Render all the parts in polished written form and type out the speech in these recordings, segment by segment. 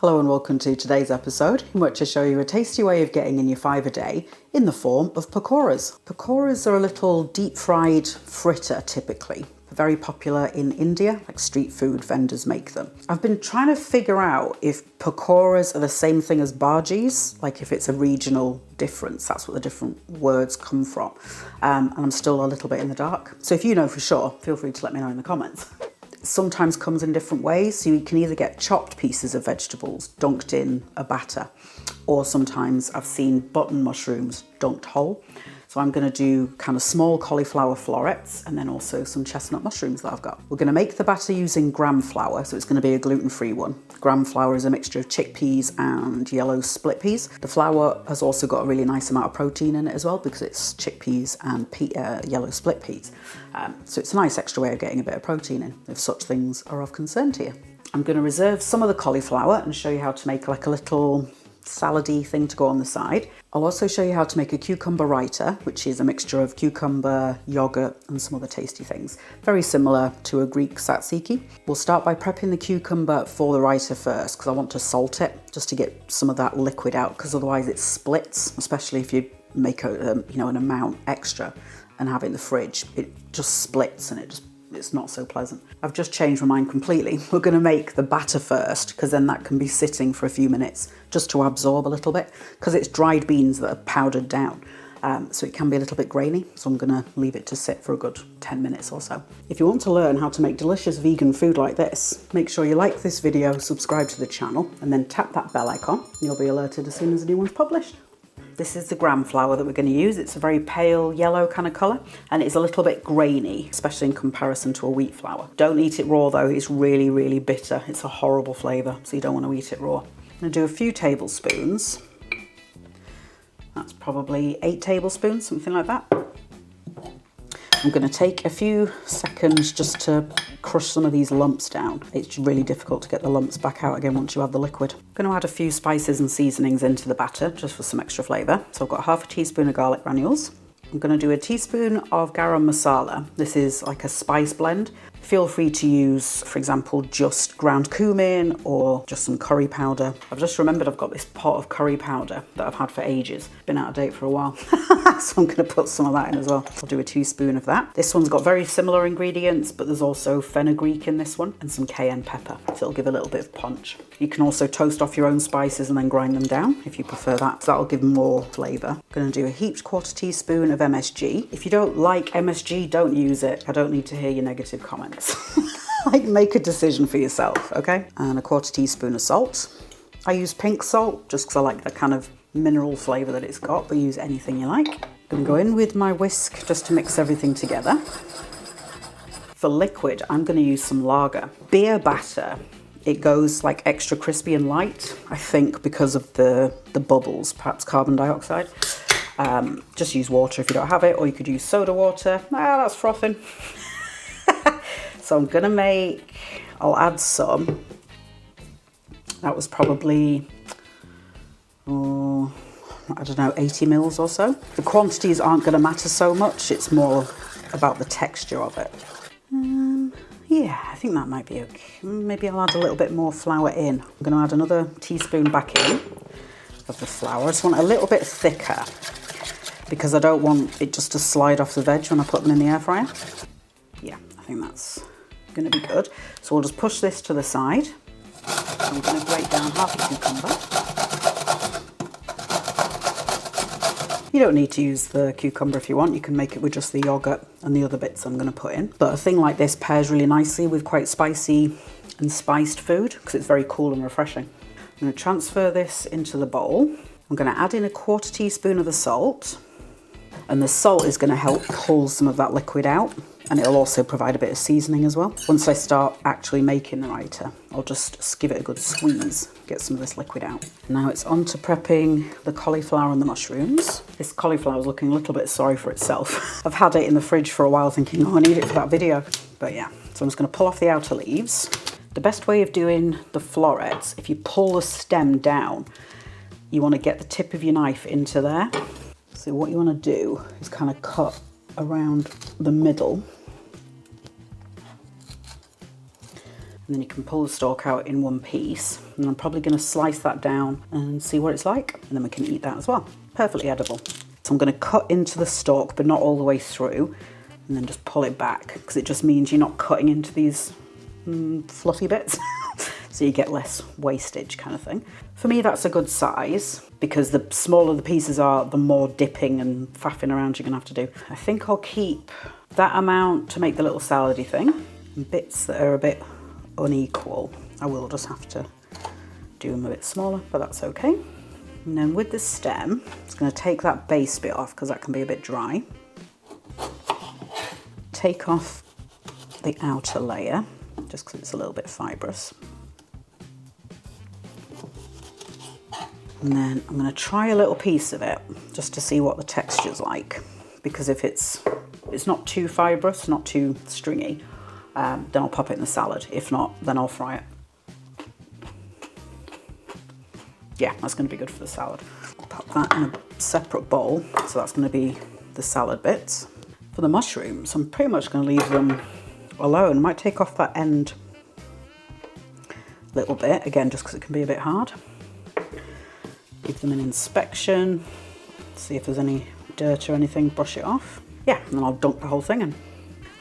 Hello and welcome to today's episode, in which I show you a tasty way of getting in your 5 a day in the form of pakoras. Pakoras are a little deep fried fritter typically. They're very popular in India, like street food vendors make them. I've been trying to figure out if pakoras are the same thing as bhajis, like if it's a regional difference, that's what the different words come from. And I'm still a little bit in the dark. So if you know for sure, feel free to let me know in the comments. Sometimes comes in different ways, so you can either get chopped pieces of vegetables dunked in a batter, or sometimes I've seen button mushrooms dunked whole. So I'm going to do kind of small cauliflower florets and then also some chestnut mushrooms that I've got. We're going to make the batter using gram flour, so it's going to be a gluten-free one. Gram flour is a mixture of chickpeas and yellow split peas. The flour has also got a really nice amount of protein in it as well because it's chickpeas and yellow split peas. So it's a nice extra way of getting a bit of protein in, if such things are of concern to you. I'm going to reserve some of the cauliflower and show you how to make like a little salady thing to go on the side. I'll also show you how to make a cucumber raita, which is a mixture of cucumber, yogurt and some other tasty things. Very similar to a Greek tzatziki. We'll start by prepping the cucumber for the raita first because I want to salt it just to get some of that liquid out, because otherwise it splits, especially if you make an amount extra and have it in the fridge. It just splits and it's not so pleasant. I've just changed my mind completely. We're going to make the batter first because then that can be sitting for a few minutes just to absorb a little bit, because it's dried beans that are powdered down. So it can be a little bit grainy, so I'm going to leave it to sit for a good 10 minutes or so. If you want to learn how to make delicious vegan food like this, make sure you like this video, subscribe to the channel, and then tap that bell icon and you'll be alerted as soon as a new one's published. This is the gram flour that we're going to use. It's a very pale yellow kind of colour and it's a little bit grainy, especially in comparison to a wheat flour. Don't eat it raw though, it's really, really bitter. It's a horrible flavour, so you don't want to eat it raw. I'm going to do a few tablespoons. That's probably 8 tablespoons, something like that. I'm going to take a few seconds just to crush some of these lumps down. It's really difficult to get the lumps back out again once you have the liquid. I'm going to add a few spices and seasonings into the batter just for some extra flavour. So I've got half a teaspoon of garlic granules. I'm going to do a teaspoon of garam masala. This is like a spice blend. Feel free to use, for example, just ground cumin or just some curry powder. I've just remembered I've got this pot of curry powder that I've had for ages. Been out of date for a while. So I'm going to put some of that in as well. I'll do a teaspoon of that. This one's got very similar ingredients, but there's also fenugreek in this one and some cayenne pepper. So it'll give a little bit of punch. You can also toast off your own spices and then grind them down if you prefer that. So that'll give more flavour. I'm going to do a heaped quarter teaspoon of MSG. If you don't like MSG, don't use it. I don't need to hear your negative comments. Like, make a decision for yourself, okay? And a quarter teaspoon of salt. I use pink salt just because I like the kind of mineral flavour that it's got, but use anything you like. I'm going to go in with my whisk just to mix everything together. For liquid, I'm going to use some lager. Beer batter, it goes like extra crispy and light, I think because of the bubbles, perhaps carbon dioxide. Just use water if you don't have it, or you could use soda water. That's frothing. So I'm gonna I'll add some. That was probably, I don't know, 80 mils or so. The quantities aren't gonna matter so much, it's more about the texture of it. Yeah, I think that might be okay. Maybe I'll add a little bit more flour in. I'm gonna add another teaspoon back in of the flour. I just want a little bit thicker because I don't want it just to slide off the veg when I put them in the air fryer. Yeah, I think that's going to be good. So we'll just push this to the side. I'm going to grate down half a cucumber. You don't need to use the cucumber if you want. You can make it with just the yogurt and the other bits I'm going to put in. But a thing like this pairs really nicely with quite spicy and spiced food because it's very cool and refreshing. I'm going to transfer this into the bowl. I'm going to add in a quarter teaspoon of the salt. And the salt is going to help pull some of that liquid out, and it'll also provide a bit of seasoning as well. Once I start actually making the raita, I'll just give it a good squeeze, get some of this liquid out. Now it's on to prepping the cauliflower and the mushrooms. This cauliflower is looking a little bit sorry for itself. I've had it in the fridge for a while thinking, oh, I need it for that video. But yeah, so I'm just going to pull off the outer leaves. The best way of doing the florets, if you pull the stem down, you want to get the tip of your knife into there. So what you want to do is kind of cut around the middle And then you can pull the stalk out in one piece. And I'm probably going to slice that down and see what it's like. And then we can eat that as well. Perfectly edible. So I'm going to cut into the stalk, but not all the way through. And then just pull it back, because it just means you're not cutting into these fluffy bits. So you get less wastage kind of thing. For me, that's a good size, because the smaller the pieces are, the more dipping and faffing around you're gonna have to do. I think I'll keep that amount to make the little salady thing. And bits that are a bit unequal, I will just have to do them a bit smaller, but that's okay. And then with the stem, it's gonna take that base bit off, because that can be a bit dry. Take off the outer layer, just because it's a little bit fibrous. And then I'm going to try a little piece of it just to see what the texture's like, because if it's not too fibrous, not too stringy, then I'll pop it in the salad. If not, then I'll fry it. Yeah, that's going to be good for the salad. I'll pop that in a separate bowl, so that's going to be the salad bits. For the mushrooms, I'm pretty much going to leave them alone. I might take off that end little bit, again, just because it can be a bit hard. Give them an inspection, see if there's any dirt or anything, brush it off. Yeah, and then I'll dunk the whole thing in.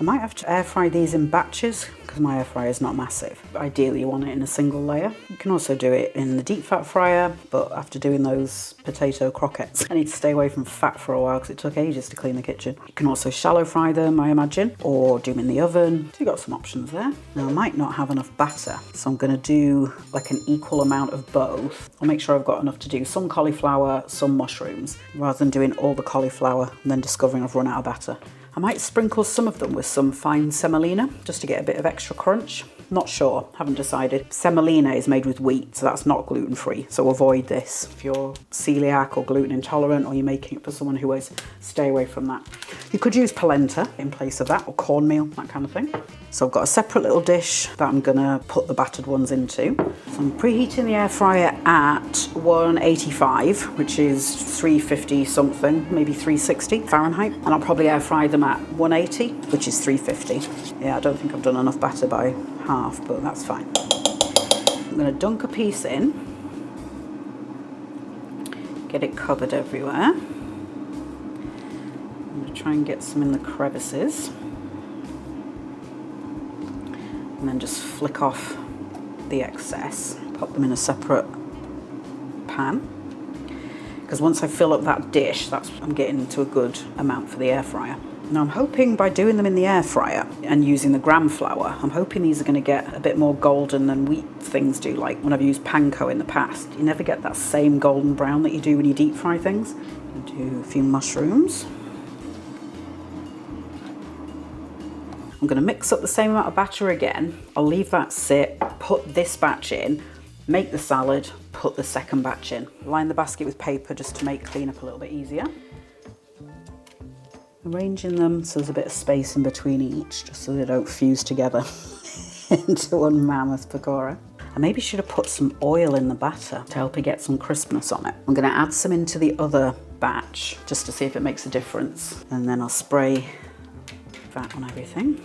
I might have to air fry these in batches, because my air fryer is not massive. But ideally you want it in a single layer. You can also do it in the deep fat fryer, but after doing those potato croquettes, I need to stay away from fat for a while, because it took ages to clean the kitchen. You can also shallow fry them, I imagine, or do them in the oven. So you've got some options there. Now I might not have enough batter, so I'm gonna do like an equal amount of both. I'll make sure I've got enough to do some cauliflower, some mushrooms, rather than doing all the cauliflower and then discovering I've run out of batter. I might sprinkle some of them with some fine semolina, just to get a bit of extra crunch. Not sure, haven't decided. Semolina is made with wheat, so that's not gluten-free, so avoid this. If you're celiac or gluten intolerant, or you're making it for someone who is, stay away from that. You could use polenta in place of that, or cornmeal, that kind of thing. So I've got a separate little dish that I'm gonna put the battered ones into. So I'm preheating the air fryer at 185, which is 350 something, maybe 360 Fahrenheit. And I'll probably air fry them at 180, which is 350. Yeah, I don't think I've done enough batter by half, but that's fine. I'm gonna dunk a piece in, get it covered everywhere. I'm gonna try and get some in the crevices. And then just flick off the excess, pop them in a separate pan. Because once I fill up that dish, I'm getting to a good amount for the air fryer. Now I'm hoping by doing them in the air fryer and using the gram flour, I'm hoping these are going to get a bit more golden than wheat things do. Like when I've used panko in the past, you never get that same golden brown that you do when you deep fry things. I'll do a few mushrooms. I'm going to mix up the same amount of batter again. I'll leave that sit, put this batch in, make the salad, put the second batch in. Line the basket with paper just to make cleanup a little bit easier. Arranging them so there's a bit of space in between each, just so they don't fuse together into one mammoth pakora. I maybe should have put some oil in the batter to help it get some crispness on it. I'm going to add some into the other batch just to see if it makes a difference. And then I'll spray that on everything.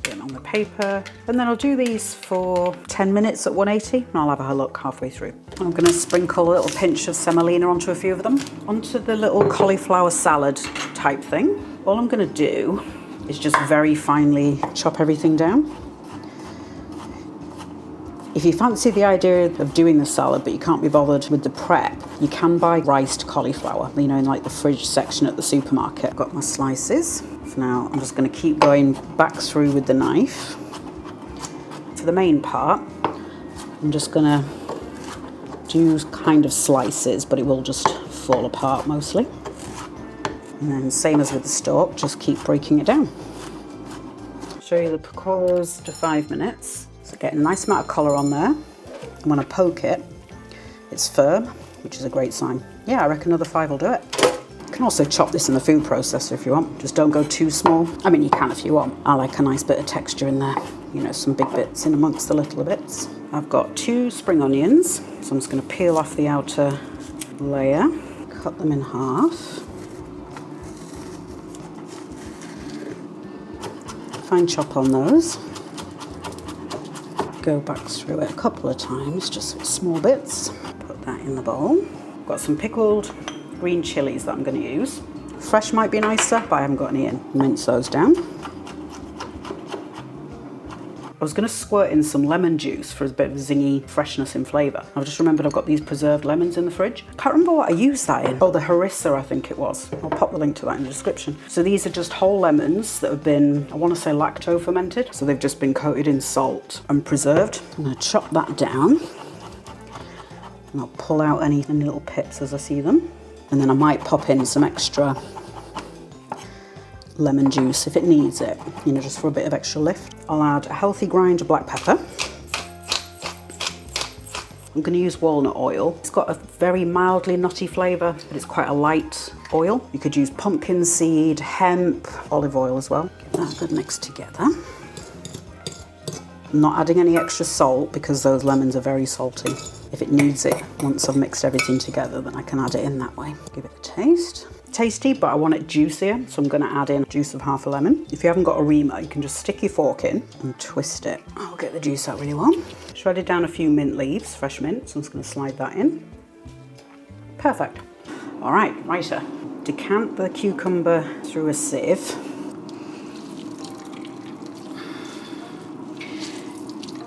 Put it on the paper, and then I'll do these for 10 minutes at 180, and I'll have a look halfway through. I'm going to sprinkle a little pinch of semolina onto a few of them, onto the little cauliflower salad type thing. All I'm going to do is just very finely chop everything down. If you fancy the idea of doing the salad but you can't be bothered with the prep, you can buy riced cauliflower, you know, in like the fridge section at the supermarket. I've got my slices. For now, I'm just going to keep going back through with the knife. For the main part, I'm just going to do kind of slices, but it will just fall apart mostly. And then same as with the stalk, just keep breaking it down. Show you the pakoras to 5 minutes. So get a nice amount of colour on there. And when I poke it, it's firm, which is a great sign. Yeah, I reckon another 5 will do it. You can also chop this in the food processor if you want. Just don't go too small. I mean, you can if you want. I like a nice bit of texture in there. You know, some big bits in amongst the little bits. I've got 2 spring onions. So I'm just going to peel off the outer layer. Cut them in half. Fine chop on those. go back through it a couple of times, just with small bits. Put that in the bowl. Got some pickled green chilies that I'm going to use. Fresh might be nicer, but I haven't got any in. Mince those down. I was going to squirt in some lemon juice for a bit of zingy freshness and flavour. I've just remembered I've got these preserved lemons in the fridge. I can't remember what I used that in. Oh, the harissa, I think it was. I'll pop the link to that in the description. So these are just whole lemons that have been, I want to say lacto fermented. So they've just been coated in salt and preserved. I'm going to chop that down. And I'll pull out any little pits as I see them. And then I might pop in some extra lemon juice if it needs it, you know, just for a bit of extra lift. I'll add a healthy grind of black pepper. I'm going to use walnut oil. It's got a very mildly nutty flavour, but it's quite a light oil. You could use pumpkin seed, hemp, olive oil as well. Get that good mixed together. I'm not adding any extra salt because those lemons are very salty. If it needs it, once I've mixed everything together, then I can add it in that way. Give it a taste. Tasty, but I want it juicier, so I'm going to add in juice of half a lemon. If you haven't got a reamer, you can just stick your fork in and twist it. I'll get the juice out really well. Shredded down a few mint leaves, fresh mint, so I'm just going to slide that in. Perfect. All right, righter. Decant the cucumber through a sieve.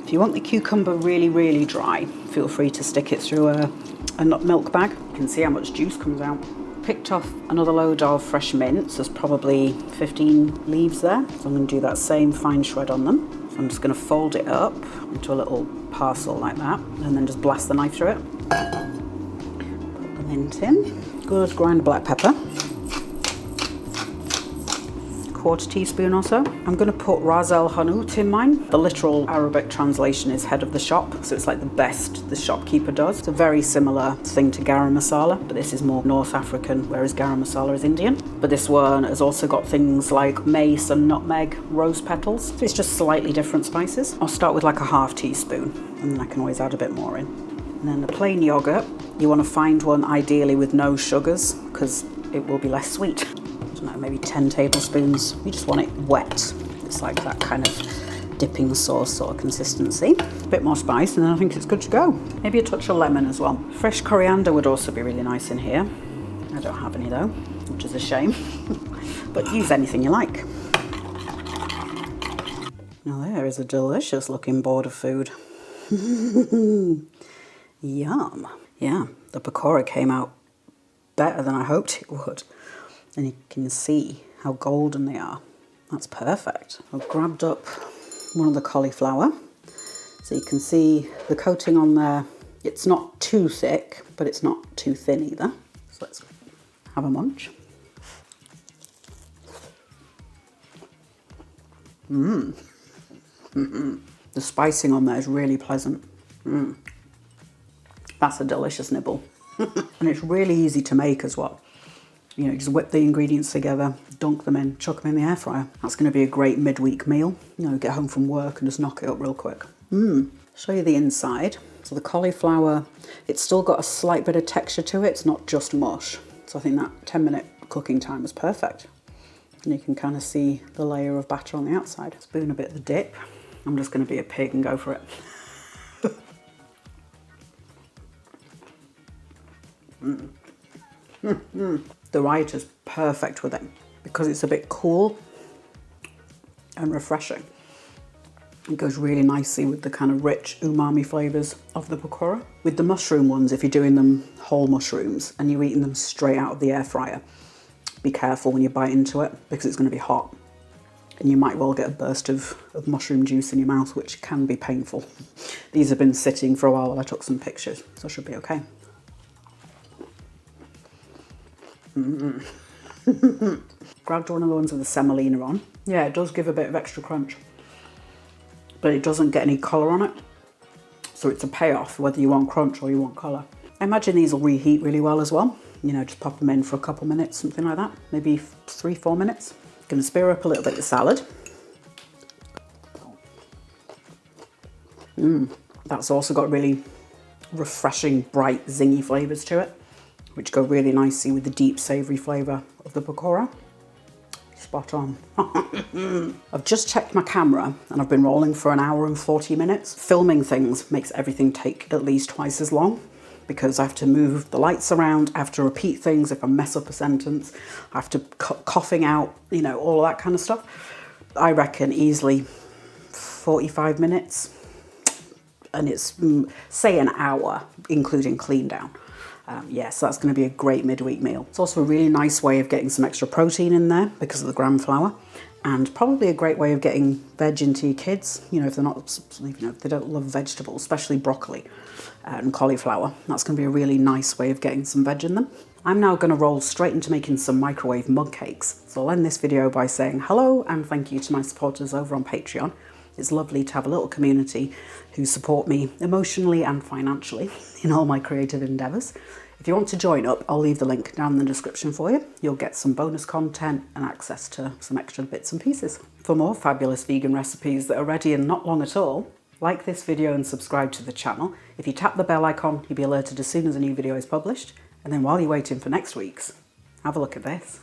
If you want the cucumber really, really dry, feel free to stick it through a nut milk bag. You can see how much juice comes out. Picked off another load of fresh mint, so there's probably 15 leaves there. So I'm going to do that same fine shred on them. So I'm just going to fold it up into a little parcel like that, and then just blast the knife through it. Put the mint in. Good grind of black pepper. Quarter teaspoon or so. I'm going to put Ras El Hanout in mine. The literal Arabic translation is head of the shop, so it's like the best the shopkeeper does. It's a very similar thing to garam masala, but this is more North African, whereas garam masala is Indian. But this one has also got things like mace and nutmeg, rose petals. So it's just slightly different spices. I'll start with like a half teaspoon, and then I can always add a bit more in. And then the plain yogurt, you want to find one ideally with no sugars, because it will be less sweet. Maybe 10 tablespoons. You just want it wet. It's like that kind of dipping sauce sort of consistency. A bit more spice and then I think it's good to go. Maybe a touch of lemon as well. Fresh coriander would also be really nice in here. I don't have any though, which is a shame. But use anything you like. Now there is a delicious looking board of food. Yum. Yeah, the pakora came out better than I hoped it would. And you can see how golden they are. That's perfect. I've grabbed up one of the cauliflower. So you can see the coating on there. It's not too thick, but it's not too thin either. So let's have a munch. The spicing on there is really pleasant. That's a delicious nibble. And it's really easy to make as well. You know, just whip the ingredients together, dunk them in, chuck them in the air fryer. That's going to be a great midweek meal. You know, get home from work and just knock it up real quick. Show you the inside. So the cauliflower, it's still got a slight bit of texture to it. It's not just mush. So I think that 10-minute cooking time is perfect. And you can kind of see the layer of batter on the outside. Spoon a bit of the dip. I'm just going to be a pig and go for it. The right is perfect with it because it's a bit cool and refreshing. It goes really nicely with the kind of rich umami flavours of the pakora. With the mushroom ones, if you're doing them whole mushrooms and you're eating them straight out of the air fryer, be careful when you bite into it because it's going to be hot and you might well get a burst of mushroom juice in your mouth, which can be painful. These have been sitting for a while I took some pictures, so it should be okay. Grabbed one of the ones with the semolina on. Yeah, it does give a bit of extra crunch, but it doesn't get any colour on it. So it's a payoff whether you want crunch or you want colour. I imagine these will reheat really well as well. You know, just pop them in for a couple minutes, something like that. Maybe 3-4 minutes. Gonna stir up a little bit of salad. That's also got really refreshing, bright, zingy flavours to it, which go really nicely with the deep savoury flavour of the pakora. Spot on. I've just checked my camera and I've been rolling for 1 hour and 40 minutes. Filming things makes everything take at least twice as long because I have to move the lights around, I have to repeat things if I mess up a sentence, I have to cut coughing out, you know, all of that kind of stuff. I reckon easily 45 minutes, and it's say an hour, including clean down. Yes, that's going to be a great midweek meal. It's also a really nice way of getting some extra protein in there because of the gram flour, and probably a great way of getting veg into your kids. You know, if they're not, you know, if they don't love vegetables, especially broccoli and cauliflower, that's going to be a really nice way of getting some veg in them. I'm now going to roll straight into making some microwave mug cakes. So I'll end this video by saying hello and thank you to my supporters over on Patreon. It's lovely to have a little community who support me emotionally and financially in all my creative endeavours. If you want to join up, I'll leave the link down in the description for you. You'll get some bonus content and access to some extra bits and pieces. For more fabulous vegan recipes that are ready in not long at all, like this video and subscribe to the channel. If you tap the bell icon, you'll be alerted as soon as a new video is published. And then while you're waiting for next week's, have a look at this.